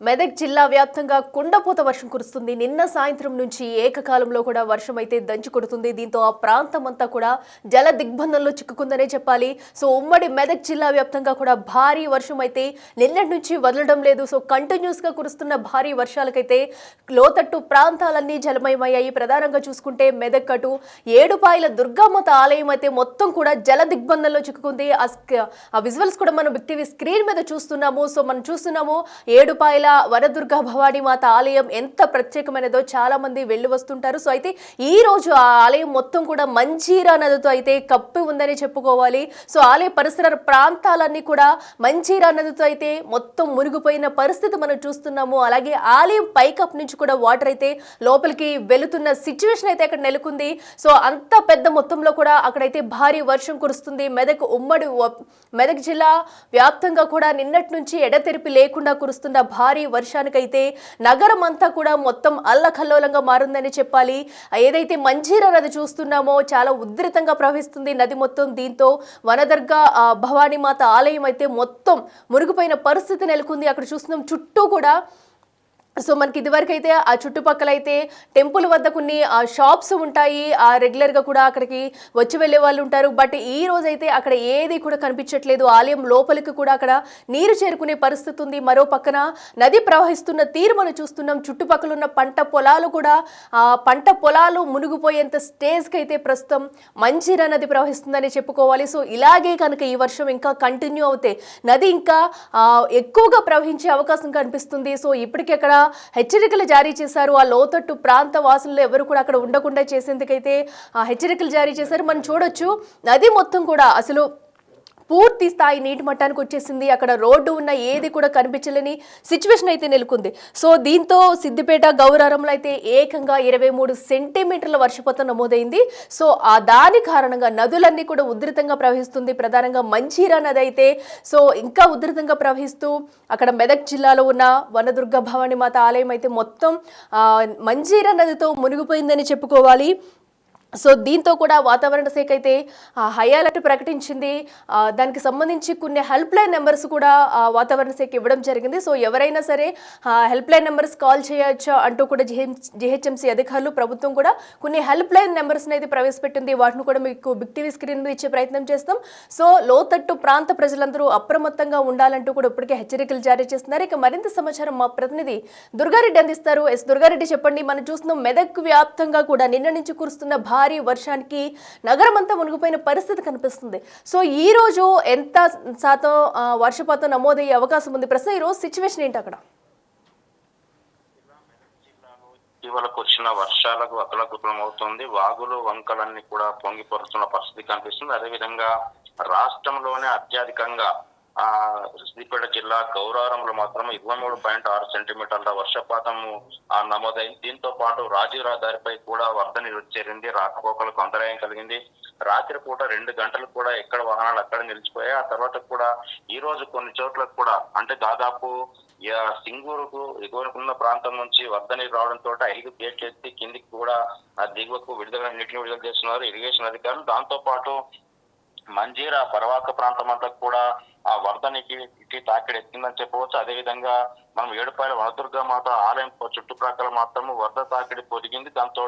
మెదక్ జిల్లా వ్యాప్తంగా కుండపోత వర్షం కురుస్తుంది. నిన్న సాయంత్రం నుంచి ఏకకాలంలో కూడా వర్షం అయితే దంచి కొడుతుంది. దీంతో ఆ ప్రాంతం అంతా కూడా జల దిగ్బంధంలో చిక్కుకుందనే చెప్పాలి. సో ఉమ్మడి మెదక్ జిల్లా వ్యాప్తంగా కూడా భారీ వర్షం అయితే నిన్నటి నుంచి వదలడం లేదు. సో కంటిన్యూస్ గా కురుస్తున్న భారీ వర్షాలకైతే లోతట్టు ప్రాంతాలన్నీ జలమయమయ్యాయి. ప్రధానంగా చూసుకుంటే మెదక్ అటు ఏడుపాయల దుర్గామాత ఆలయం అయితే మొత్తం కూడా జల దిగ్బంధంలో చిక్కుకుంది. ఆ విజువల్స్ కూడా మనం బిగ్ టీవీ స్క్రీన్ మీద చూస్తున్నాము. సో మనం చూస్తున్నాము ఏడుపాయల వనదుర్గా భవానీ మాత ఆలయం ఎంత ప్రత్యేకమైనదో చాలా మంది వెళ్ళి వస్తుంటారు. సో అయితే ఈ రోజు ఆ ఆలయం మొత్తం కూడా మంజీరా నదితో అయితే కప్పి ఉందని చెప్పుకోవాలి. సో ఆలయ పరిసర ప్రాంతాలన్నీ కూడా మంజీరా నదితో అయితే మొత్తం మునిగిపోయిన పరిస్థితి మనం చూస్తున్నాము. అలాగే ఆలయం పైకప్ నుంచి కూడా వాటర్ అయితే లోపలికి వెళుతున్న సిచ్యువేషన్ అయితే అక్కడ నెలకొంది. సో అంత పెద్ద మొత్తంలో కూడా అక్కడైతే భారీ వర్షం కురుస్తుంది. మెదక్ జిల్లా వ్యాప్తంగా కూడా నిన్నటి నుంచి ఎడతెరిపి లేకుండా కురుస్తున్న భారీ వర్షానికైతే నగరం అంతా కూడా మొత్తం అల్లకల్లోలంగా మారిందని చెప్పాలి. ఏదైతే మంజీరా నది చూస్తున్నామో చాలా ఉధృతంగా ప్రవహిస్తుంది నది మొత్తం. దీంతో వనదుర్గా భవానీ మాత ఆలయం అయితే మొత్తం మునిగిపోయిన పరిస్థితి నెలకొంది. అక్కడ చూస్తున్నాం చుట్టూ కూడా. సో మనకి ఇదివరకు అయితే ఆ చుట్టుపక్కల అయితే టెంపుల్ వద్ద కొన్ని షాప్స్ ఉంటాయి, రెగ్యులర్గా కూడా అక్కడికి వచ్చి వెళ్ళే వాళ్ళు ఉంటారు. బట్ ఈ రోజు అయితే అక్కడ ఏది కూడా కనిపించట్లేదు. ఆలయం లోపలికి కూడా అక్కడ నీరు చేరుకునే పరిస్థితి ఉంది. మరో పక్కన నది ప్రవహిస్తున్న తీరు మనం చూస్తున్నాం. చుట్టుపక్కల ఉన్న పంట పొలాలు మునిగిపోయేంత స్టేజ్కి అయితే ప్రస్తుతం మంజీరా నది ప్రవహిస్తుందని చెప్పుకోవాలి. సో ఇలాగే కనుక ఈ వర్షం ఇంకా కంటిన్యూ అవుతే నది ఇంకా ఎక్కువగా ప్రవహించే అవకాశం కనిపిస్తుంది. సో ఇప్పటికీ అక్కడ హెచ్చరికలు జారీ చేశారు. ఆ లోతట్టు ప్రాంత వాసులు ఎవరు కూడా అక్కడ ఉండకుండా చేసేందుకైతే హెచ్చరికలు జారీ చేశారు. మనం చూడొచ్చు నది మొత్తం కూడా అసలు పూర్తి స్థాయి నీటి మట్టానికి వచ్చేసింది. అక్కడ రోడ్డు ఉన్న ఏది కూడా కనిపించలేని సిచ్యువేషన్ అయితే నెలకొంది. సో దీంతో సిద్దిపేట గౌరారంలో అయితే ఏకంగా 23 సెంటీమీటర్ల వర్షపాతం నమోదైంది. సో దాని కారణంగా నదులన్నీ కూడా ఉధృతంగా ప్రవహిస్తుంది. ప్రధానంగా మంజీరా నది అయితే సో ఇంకా ఉధృతంగా ప్రవహిస్తూ అక్కడ మెదక్ జిల్లాలో ఉన్న వనదుర్గా భవానీ మాత ఆలయం అయితే మొత్తం మంజీరా నదితో మునిగిపోయిందని చెప్పుకోవాలి. సో దీంతో కూడా వాతావరణ శాఖ అయితే హై అలర్ట్ ప్రకటించింది. దానికి సంబంధించి కొన్ని హెల్ప్ లైన్ నెంబర్స్ కూడా వాతావరణ శాఖ ఇవ్వడం జరిగింది. సో ఎవరైనా సరే హెల్ప్ లైన్ నెంబర్స్ కాల్ చేయొచ్చు అంటూ కూడా జిహెచ్ఎంసీ అధికారులు ప్రభుత్వం కూడా కొన్ని హెల్ప్ లైన్ నెంబర్స్ని అయితే ప్రవేశపెట్టింది. వాటిని కూడా మీకు బిగ్ టీవీ స్క్రీన్ మీద ఇచ్చే ప్రయత్నం చేస్తాం. సో లోతట్టు ప్రాంత ప్రజలందరూ అప్రమత్తంగా ఉండాలంటూ కూడా ఇప్పటికే హెచ్చరికలు జారీ చేస్తున్నారు. ఇక మరింత సమాచారం మా ప్రతినిధి దుర్గారెడ్డి అందిస్తారు. దుర్గారెడ్డి చెప్పండి. మనం చూస్తున్నాం మెదక్ వ్యాప్తంగా కూడా నిన్న నుంచి కురుస్తున్న భారీ వర్షానికి నగరం అంతా మునిగిపోయిన పరిస్థితి కనిపిస్తుంది. సో ఈ రోజు ఎంత శాతం వర్షపాతం నమోదయ్యే అవకాశం ఉంది? ప్రస్తుతం ఈ రోజు సిచ్యువేషన్ ఏంటి అక్కడ? ఇటీవల కురిసిన వర్షాలకు అతలకుతలం అవుతుంది. వాగులు వంకలన్నీ కూడా పొంగి పొరుస్తున్న పరిస్థితి కనిపిస్తుంది. అదేవిధంగా రాష్ట్రంలోనే అత్యధికంగా సిద్దిపేట జిల్లా గౌరారంలో మాత్రం 23.6 సెంటీమీటర్ల వర్షపాతము నమోదైంది. దీంతో పాటు రాజీవ్ రహదారిపై కూడా వరద నీరు చేరింది. రాకపోకలకు అంతరాయం కలిగింది. రాత్రిపూట 2 గంటలు కూడా ఎక్కడ వాహనాలు అక్కడ నిలిచిపోయాయి. ఆ తర్వాత కూడా ఈ రోజు కొన్ని చోట్లకు కూడా అంటే దాదాపు సింగూరుకు ఎగువనుకున్న ప్రాంతం నుంచి వరద నీరు రావడంతో 5 గేట్లు ఎత్తి కిందికి కూడా దిగువకు నీటిని విడుదల చేస్తున్నారు ఇరిగేషన్ అధికారులు. దాంతో పాటు మంజీరా పరవాక ప్రాంతం అంతా కూడా ఆ వరద నీటి తాకిడి ఎత్తిందని చెప్పవచ్చు. అదేవిధంగా మనం ఏడుపాయల వనదుర్గా మాత ఆలయం చుట్టుప్రక్కల మాత్రము వరద తాకిడి పొదిగింది. దాంతో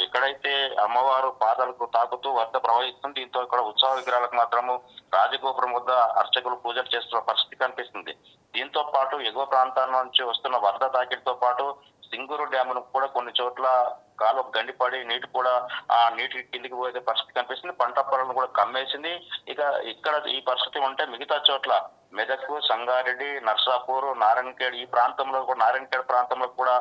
ఎక్కడైతే అమ్మవారు పాదాలకు తాకుతూ వరద ప్రవహిస్తుంది. దీంతో ఇక్కడ ఉత్సవ విగ్రహాలకు మాత్రము రాజగోపురం వద్ద అర్చకులు పూజలు చేస్తున్న పరిస్థితి కనిపిస్తుంది. దీంతో పాటు ఎగువ ప్రాంతాల నుంచి వస్తున్న వరద తాకిడితో పాటు సింగూరు డ్యామును కూడా కొన్ని చోట్ల కాలు గండిపడి నీటి కూడా నీటి కిందికి పోయే పరిస్థితి కనిపిస్తుంది. పంట పొలాలను కూడా కమ్మేసింది. ఇక్కడ ఈ పరిస్థితి ఉంటే మిగతా చోట్ల మెదక్, సంగారెడ్డి, నర్సాపూర్, నారాయణఖేడ్ ఈ ప్రాంతంలో కూడా నారాయణఖేడ్ ప్రాంతంలో కూడా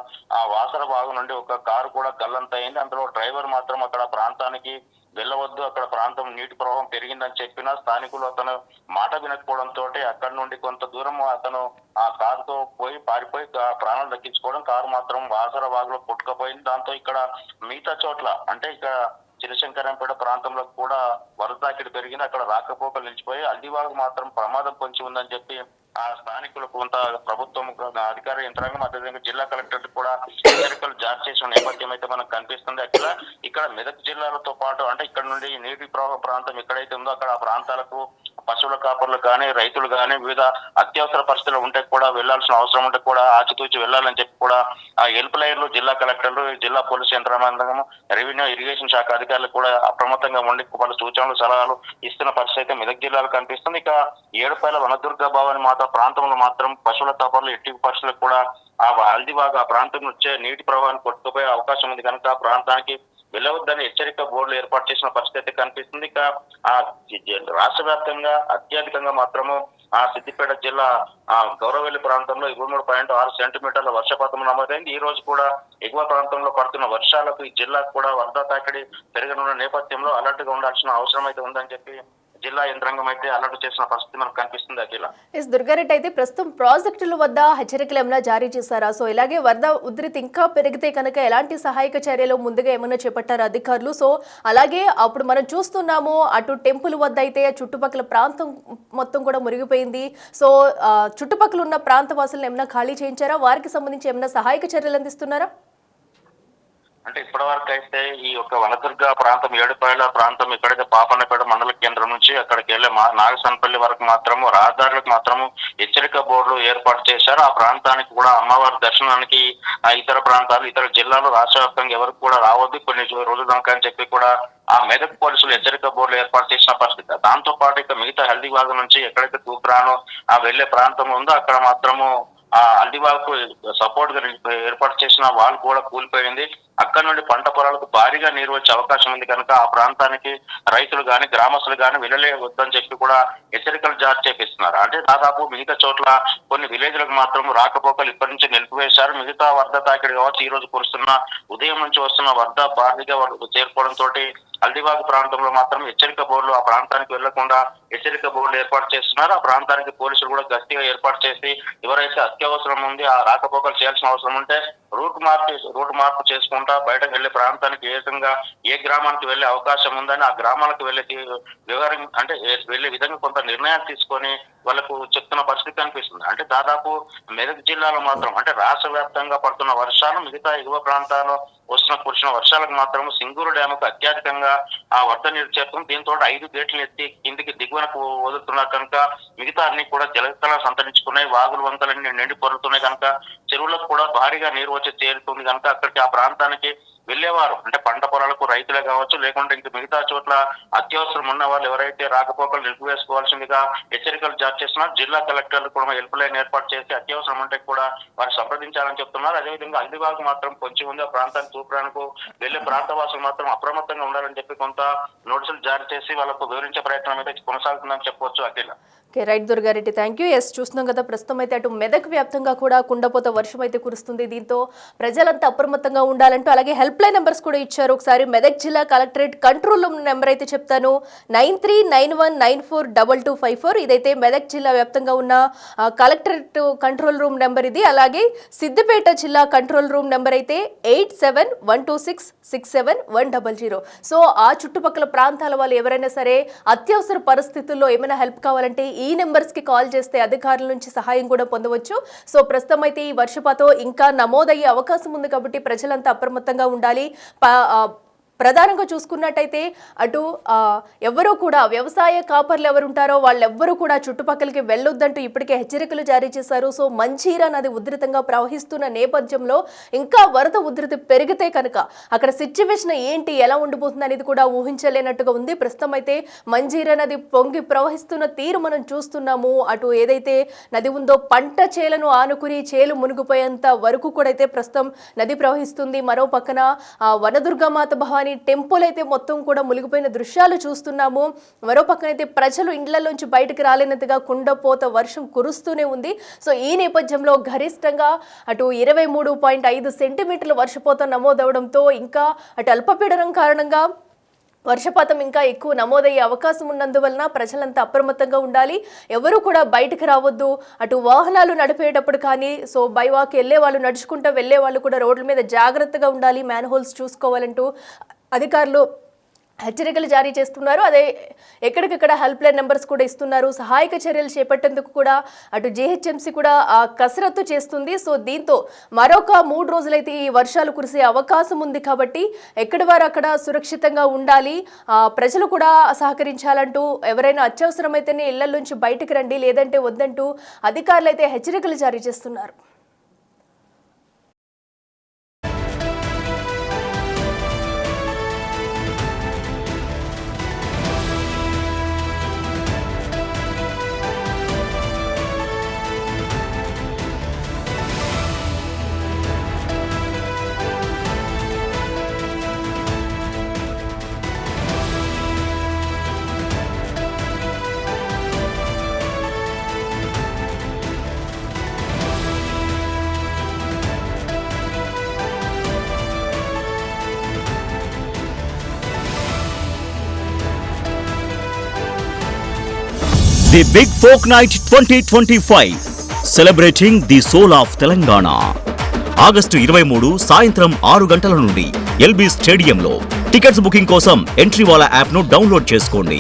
వాసర బాగు నుండి ఒక కారు కూడా గల్లంత అయింది. అందులో డ్రైవర్ మాత్రం అక్కడ ప్రాంతానికి వెళ్ళవద్దు, అక్కడ ప్రాంతం నీటి ప్రవాహం పెరిగిందని చెప్పినా స్థానికులు అతను మాట వినకపోవడంతో అక్కడి నుండి కొంత దూరం అతను ఆ కారుతో పారిపోయి ప్రాణాలు దక్కించుకోవడం, కారు మాత్రం వాసర బాగులో కొట్టుకుపోయింది. దాంతో ఇక్కడ మిగతా చోట్ల అంటే ఇక్కడ చిరశంకరంపేట ప్రాంతంలో కూడా వరద తాకిడి పెరిగింది. అక్కడ రాకపోకలు నిలిచిపోయి అల్లివాగు మాత్రం ప్రమాదం పొంచి ఉందని చెప్పి స్థానికులు కొంత ప్రభుత్వం అధికార యంత్రాంగం అదేవిధంగా జిల్లా కలెక్టర్ కూడా హెచ్చరికలు జారీ చేసిన నేపథ్యం అయితే మనకు కనిపిస్తుంది. ఇక్కడ మెదక్ జిల్లాలతో పాటు అంటే ఇక్కడ నుండి నీటి ప్రవాహ ప్రాంతం ఎక్కడైతే ఉందో అక్కడ ఆ ప్రాంతాలకు పశువుల కాపర్లు కానీ రైతులు కానీ వివిధ అత్యవసర పరిస్థితులు ఉంటే కూడా వెళ్లాల్సిన అవసరం ఉంటే కూడా ఆచితూచి వెళ్లాలని చెప్పి కూడా ఆ హెల్ప్ లైన్లు జిల్లా కలెక్టర్లు జిల్లా పోలీసు యంత్రాంగం రెవెన్యూ ఇరిగేషన్ శాఖ అధికారులు కూడా అప్రమత్తంగా ఉండి పలు సూచనలు సలహాలు ఇస్తున్న పరిస్థితి అయితే మెదక్ జిల్లాలో కనిపిస్తుంది. ఇక ఏడుపాయల వనదుర్గ భవాని మాత ప్రాంతంలో మాత్రం పశువుల కాపర్లు ఎట్టి పరిస్థితులకు కూడా ఆ హల్దీబాగ్ ఆ ప్రాంతం నుంచే నీటి ప్రవాహాన్ని కొట్టుకుపోయే అవకాశం ఉంది కనుక ఆ ప్రాంతానికి వెళ్ళవద్దని హెచ్చరిక బోర్డులు ఏర్పాటు చేసిన పరిస్థితి కనిపిస్తుంది. ఇక ఆ రాష్ట్ర వ్యాప్తంగా అత్యధికంగా మాత్రము ఆ సిద్దిపేట జిల్లా గౌరవెల్లి ప్రాంతంలో 23.6 సెంటీమీటర్ల వర్షపాతం నమోదైంది. ఈ రోజు కూడా ఎగువ ప్రాంతంలో పడుతున్న వర్షాలకు ఈ జిల్లాకు కూడా వరద తాకిడి పెరగనున్న నేపథ్యంలో అలర్ట్ గా ఉండాల్సిన అవసరం అయితే ఉందని చెప్పి జిల్లా యంత్రాంగం అయితే అలర్ట్ చేసిన పరిస్థితి మనకు కనిపిస్తుంది. అఖిల దుర్గారెడ్డి అయితే ప్రస్తుతం ప్రాజెక్టుల వద్ద హెచ్చరికలు ఏమైనా జారీ చేశారా? సో ఇలాగే వరద ఉధృతి ఇంకా పెరిగితే కనుక ఎలాంటి సహాయక చర్యలు ముందుగా ఏమైనా చేపట్టారు అధికారులు? సో అలాగే అప్పుడు మనం చూస్తున్నాము అటు టెంపుల్ వద్ద అయితే చుట్టుపక్కల ప్రాంతం మొత్తం కూడా మురిగిపోయింది. సో చుట్టుపక్కల ఉన్న ప్రాంత వాసులను ఏమైనా ఖాళీ చేయించారా? వారికి సంబంధించి ఏమైనా సహాయక చర్యలు అందిస్తున్నారా? అంటే ఇప్పటి వరకు అయితే ఈ యొక్క వనదుర్గ ప్రాంతం ఏడుపాయల ప్రాంతం ఇక్కడైతే పాపన్నపేట మండల కేంద్రం నుంచి అక్కడికి వెళ్లే నాగసనపల్లి వరకు మాత్రము రహదారులకు మాత్రము హెచ్చరిక బోర్డులు ఏర్పాటు చేశారు. ఆ ప్రాంతానికి కూడా అమ్మవారి దర్శనానికి ఇతర ప్రాంతాలు ఇతర జిల్లాలు రాష్ట్ర వ్యాప్తంగా ఎవరికి కూడా రావద్దు కొన్ని రోజుల దాకా అని చెప్పి కూడా ఆ మెదక్ పోలీసులు హెచ్చరిక బోర్డులు ఏర్పాటు చేసిన పరిస్థితి. దాంతో పాటు ఇక మిగతా హల్దీబాగ్ నుంచి ఎక్కడైతే తూప్రాను ఆ వెళ్లే ప్రాంతం ఉందో అక్కడ మాత్రము ఆ అల్లివాకు సపోర్ట్ గా ఏర్పాటు చేసిన వాల్ కూడా కూలిపోయింది. అక్కడ నుండి పంట పొలాలకు భారీగా నీరు వచ్చే అవకాశం ఉంది కనుక ఆ ప్రాంతానికి రైతులు గాని గ్రామస్తులు గాని వెళ్ళలే వద్దని చెప్పి కూడా హెచ్చరికలు జారీ చేపిస్తున్నారు. అంటే దాదాపు మిగతా చోట్ల కొన్ని విలేజ్లకు మాత్రం రాకపోకలు ఇప్పటి నుంచి నిలిపివేశారు. మిగతా వరద తాకిడి కావచ్చు ఈ రోజు కురుస్తున్న ఉదయం నుంచి వస్తున్న వరద భారీగా చేరుకోవడంతో హల్దీబాగ్ ప్రాంతంలో మాత్రం హెచ్చరిక బోర్డులు ఆ ప్రాంతానికి వెళ్లకుండా హెచ్చరిక బోర్డులు ఏర్పాటు చేస్తున్నారు. ఆ ప్రాంతానికి పోలీసులు కూడా గట్టిగా ఏర్పాటు చేసి ఎవరైతే అత్యవసరం ఉంది ఆ రాకపోకలు చేయాల్సిన అవసరం ఉంటే రూట్ మార్పు చేసుకుంటా బయటకు వెళ్లే ప్రాంతానికి ఏ గ్రామానికి వెళ్లే అవకాశం ఉందని ఆ గ్రామాలకు వెళ్లే విధంగా కొంత నిర్ణయాలు తీసుకొని వాళ్ళకు చెప్తున్న పరిస్థితి కనిపిస్తుంది. అంటే దాదాపు మెదక్ జిల్లాలో మాత్రం అంటే రాష్ట్ర వ్యాప్తంగా పడుతున్న వర్షాలు మిగతా ఎగువ ప్రాంతాల్లో కురిసిన వర్షాలకు మాత్రం సింగూరు డ్యాముకు అత్యధికంగా ఆ వరద నీరు చేరుతుంది. దీంతో 5 గేట్లు ఎత్తి కిందికి దిగువనకు వదులుతున్నారు కనుక మిగతా అన్ని కూడా జలస్థలాలు సంతరించుకున్నాయి. వాగులు వంకలన్నీ నిండి పొరుతున్నాయి కనుక చెరువులకు కూడా భారీగా నీరు వచ్చి చేరుతుంది కనుక అక్కడికి ఆ ప్రాంతానికి వెళ్లేవారు అంటే పంట పొలాలకు రైతులే కావచ్చు లేకుంటే ఇంక మిగతా చోట్ల అత్యవసరం ఉన్న వాళ్ళు ఎవరైతే రాకపోకలు నిలిపివేసుకోవాల్సిందిగా హెచ్చరికలు జారీ చేస్తున్నారు. జిల్లా కలెక్టర్లు కూడా హెల్ప్ లైన్ ఏర్పాటు చేసి అత్యవసరం ఉంటే కూడా వారు సంప్రదించాలని చెప్తున్నారు. అదేవిధంగా హల్దీబాగ్ మాత్రం కొంచెం ఉంది ఆ ప్రాంతానికి తూప్రానికి వెళ్లే ప్రాంతవాసులు మాత్రం అప్రమత్తంగా ఉండాలని చెప్పి కొంత నోటీసులు జారీ చేసి వాళ్ళకు వివరించే ప్రయత్నం అయితే కొనసాగుతుందని చెప్పవచ్చు. అఖిల రైట్ దుర్గారెడ్డి, థ్యాంక్ యూ. చూస్తున్నాం కదా ప్రస్తుతం అయితే అటు మెదక్ వ్యాప్తంగా కూడా కుండపోత వర్షం అయితే కురుస్తుంది. దీంతో ప్రజలంతా అప్రమత్తంగా ఉండాలంటూ అలాగే హెల్ప్ లైన్ నెంబర్స్ కూడా ఇచ్చారు. ఒకసారి మెదక్ జిల్లా కలెక్టరేట్ కంట్రోల్ రూమ్ నెంబర్ అయితే చెప్తాను 9391942254. ఇదైతే మెదక్ జిల్లా వ్యాప్తంగా ఉన్న కలెక్టరేట్ కంట్రోల్ రూమ్ నెంబర్ ఇది. అలాగే సిద్దిపేట జిల్లా కంట్రోల్ రూమ్ నెంబర్ అయితే 8712667100. సో ఆ చుట్టుపక్కల ప్రాంతాల వాళ్ళు ఎవరైనా సరే అత్యవసర పరిస్థితుల్లో ఏమైనా హెల్ప్ కావాలంటే ఈ నెంబర్స్ కి కాల్ చేస్తే అధికారుల నుంచి సహాయం కూడా పొందవచ్చు. సో ప్రస్తుతం అయితే ఈ వర్షపాతం ఇంకా నమోదయ్యే అవకాశం ఉంది కాబట్టి ప్రజలంతా అప్రమత్తంగా ఉండాలి. ప్రధానంగా చూసుకున్నట్టయితే అటు ఎవరు కూడా వ్యవసాయ కాపర్లు ఎవరు ఉంటారో వాళ్ళెవ్వరూ కూడా చుట్టుపక్కలకి వెళ్ళొద్దంటూ ఇప్పటికే హెచ్చరికలు జారీ చేశారు. సో మంజీరా నది ఉధృతంగా ప్రవహిస్తున్న నేపథ్యంలో ఇంకా వరద ఉధృతి పెరిగితే కనుక అక్కడ సిచ్యువేషన్ ఏంటి ఎలా ఉండిపోతుంది అనేది కూడా ఊహించలేనట్టుగా ఉంది. ప్రస్తుతం అయితే మంజీరా నది పొంగి ప్రవహిస్తున్న తీరు మనం చూస్తున్నాము. అటు ఏదైతే నది ఉందో పంట చేలను ఆనుకుని చేలు మునిగిపోయేంత వరకు కూడా అయితే ప్రస్తుతం నది ప్రవహిస్తుంది. మరో పక్కన వనదుర్గామాత భవాని టెంపుల్ అయితే మొత్తం కూడా మునిగిపోయిన దృశ్యాలు చూస్తున్నాము. మరో పక్కన అయితే ప్రజలు ఇండ్లలోంచి బయటకు రాలేనంతగా కుండపోత వర్షం కురుస్తూనే ఉంది. సో ఈ నేపథ్యంలో గరిష్టంగా అటు 23.5 సెంటీమీటర్ల వర్షపాతం నమోదవడంతో ఇంకా అటు అల్పపీడనం కారణంగా వర్షపాతం ఇంకా ఎక్కువ నమోదయ్యే అవకాశం ఉన్నందువలన ప్రజలంతా అప్రమత్తంగా ఉండాలి. ఎవరు కూడా బయటకు రావద్దు. అటు వాహనాలు నడిపేటప్పుడు కానీ సో బైవాక్ వెళ్ళే వాళ్ళు నడుచుకుంటూ వెళ్ళే వాళ్ళు కూడా రోడ్ల మీద జాగ్రత్తగా ఉండాలి. మ్యాన్ హోల్స్ చూసుకోవాలంటూ అధికారులు హెచ్చరికలు జారీ చేస్తున్నారు. అదే ఎక్కడికక్కడ హెల్ప్ లైన్ నెంబర్స్ కూడా ఇస్తున్నారు. సహాయక చర్యలు చేపట్టేందుకు కూడా అటు జీహెచ్ఎంసీ కూడా కసరత్తు చేస్తుంది. సో దీంతో మరొక 3 రోజులైతే ఈ వర్షాలు కురిసే అవకాశం ఉంది కాబట్టి ఎక్కడి వారు అక్కడ సురక్షితంగా ఉండాలి, ప్రజలు కూడా సహకరించాలంటూ ఎవరైనా అత్యవసరమైతేనే ఇళ్ల నుంచి బయటకు రండి, లేదంటే వద్దంటూ అధికారులు అయితే హెచ్చరికలు జారీ చేస్తున్నారు. The Big Folk Night 2025 celebrating the soul of Telangana. August 23 సాయంత్రం 6 గంటల నుండి ఎల్బీ స్టేడియంలో. టికెట్స్ బుకింగ్ కోసం ఎంట్రీ వాలా యాప్ ను డౌన్లోడ్ చేసుకోండి.